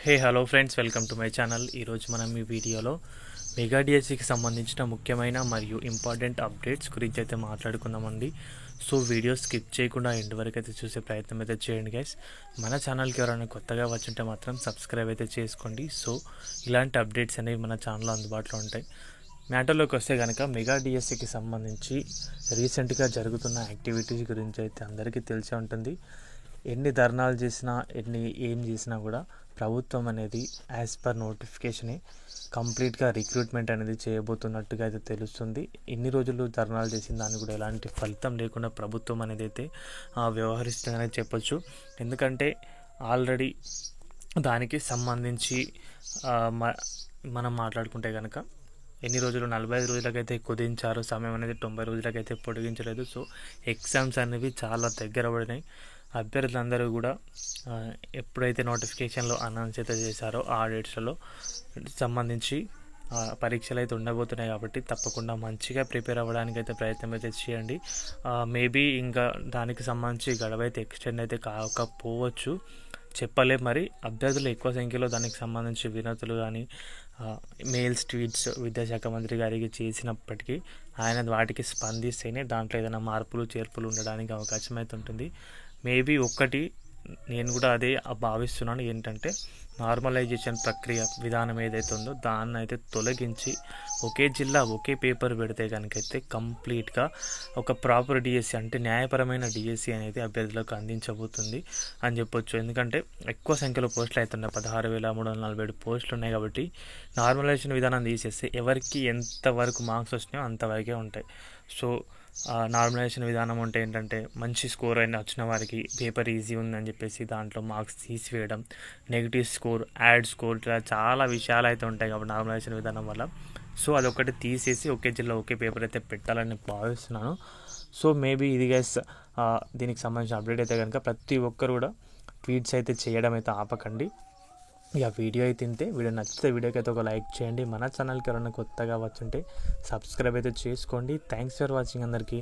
Hello friends, welcome to my channel. ఈరోజు మనం ఈ వీడియోలో మెగా డిఎస్సికి సంబంధించిన ముఖ్యమైన మరియు ఇంపార్టెంట్ అప్డేట్స్ గురించి అయితే మాట్లాడుకుందామండి. సో వీడియో స్కిప్ చేయకుండా ఎండ్ వరకు అయితే చూసే ప్రయత్నం అయితే చేయండి గైస్. మన ఛానల్కి ఎవరైనా కొత్తగా వచ్చుంటే మాత్రం సబ్స్క్రైబ్ అయితే చేసుకోండి. సో ఇలాంటి అప్డేట్స్ అనేవి మన ఛానల్లో అందుబాటులో ఉంటాయి. మ్యాటర్లోకి వస్తే కనుక మెగా డిఎస్సికి సంబంధించి రీసెంట్గా జరుగుతున్న యాక్టివిటీస్ గురించి అయితే అందరికీ తెలిసే ఉంటుంది. ఎన్ని ధర్నాలు చేసినా ఏం చేసినా కూడా ప్రభుత్వం అనేది యాజ్ పర్ నోటిఫికేషనే కంప్లీట్గా రిక్రూట్మెంట్ అనేది చేయబోతున్నట్టుగా అయితే తెలుస్తుంది. ఇన్ని రోజులు ధర్నాలు చేసిన దాన్ని కూడా ఎలాంటి ఫలితం లేకుండా ప్రభుత్వం అనేది అయితే వ్యవహరిస్తుందనే చెప్పొచ్చు. ఎందుకంటే ఆల్రెడీ దానికి సంబంధించి మనం మాట్లాడుకుంటే కనుక ఎన్ని రోజులు 45 రోజులకైతే కుదించారు, సమయం అనేది 90 రోజులకైతే పొడిగించలేదు. సో ఎగ్జామ్స్ అనేవి చాలా దగ్గర పడినాయి. అభ్యర్థులందరూ కూడా ఎప్పుడైతే నోటిఫికేషన్లో అనౌన్స్ అయితే చేశారో ఆ డేట్స్లో సంబంధించి పరీక్షలు అయితే ఉండబోతున్నాయి. కాబట్టి తప్పకుండా మంచిగా ప్రిపేర్ అవ్వడానికి అయితే ప్రయత్నం అయితే చేయండి. మేబీ ఇంకా దానికి సంబంధించి గడువు అయితే ఎక్స్టెండ్ అయితే కాకపోవచ్చు, చెప్పలేం. మరి అభ్యర్థులు ఎక్కువ సంఖ్యలో దానికి సంబంధించి వినతులు కానీ మెయిల్స్, ట్వీట్స్ విద్యాశాఖ మంత్రి గారికి చేసినప్పటికీ ఆయన వాటికి స్పందిస్తేనే దాంట్లో ఏదైనా మార్పులు చేర్పులు ఉండడానికి అవకాశం అయితే ఉంటుంది. మేబీ ఒక్కటి నేను కూడా అదే భావిస్తున్నాను, ఏంటంటే నార్మలైజేషన్ ప్రక్రియ విధానం ఏదైతే ఉందో దాన్ని అయితే తొలగించి ఒకే జిల్లా ఒకే పేపర్ పెడితే కనుకైతే కంప్లీట్గా ఒక ప్రాపర్ డిఎస్సి అంటే న్యాయపరమైన డిఎస్సి అనేది అభ్యర్థులకు అందించబోతుంది అని చెప్పొచ్చు. ఎందుకంటే ఎక్కువ సంఖ్యలో పోస్టులు అవుతున్నాయి, 16,347 పోస్టులు ఉన్నాయి. కాబట్టి నార్మలైజేషన్ విధానం తీసేస్తే ఎవరికి ఎంతవరకు మార్క్స్ వచ్చినాయో అంతవరకే ఉంటాయి. సో నార్మలైజేషన్ విధానం అంటే ఏంటంటే మంచి స్కోర్ అయినా వచ్చిన వారికి పేపర్ ఈజీ ఉందని చెప్పేసి దాంట్లో మార్క్స్ తీసివేయడం, నెగిటివ్ స్కోర్, యాడ్ స్కోర్, ఇలా చాలా విషయాలు అయితే ఉంటాయి కాబట్టి నార్మలైజేషన్ విధానం వల్ల. సో అదొకటి తీసేసి ఒకే జిల్లా ఒకే పేపర్ అయితే పెట్టాలని భావిస్తున్నాను. సో మేబీ ఇది గైస్ దీనికి సంబంధించిన అప్డేట్ అయితే కనుక ప్రతి ఒక్కరు కూడా ట్వీట్స్ అయితే చేయడం అయితే ఆపకండి. ఇక వీడియో అయితే ఇంతే. వీడియో నచ్చితే వీడియోకి అయితే ఒక లైక్ చేయండి. మన ఛానల్కి ఎవరైనా కొత్తగా వచ్చుంటే సబ్స్క్రైబ్ అయితే చేసుకోండి. థ్యాంక్స్ ఫర్ వాచింగ్ అందరికీ.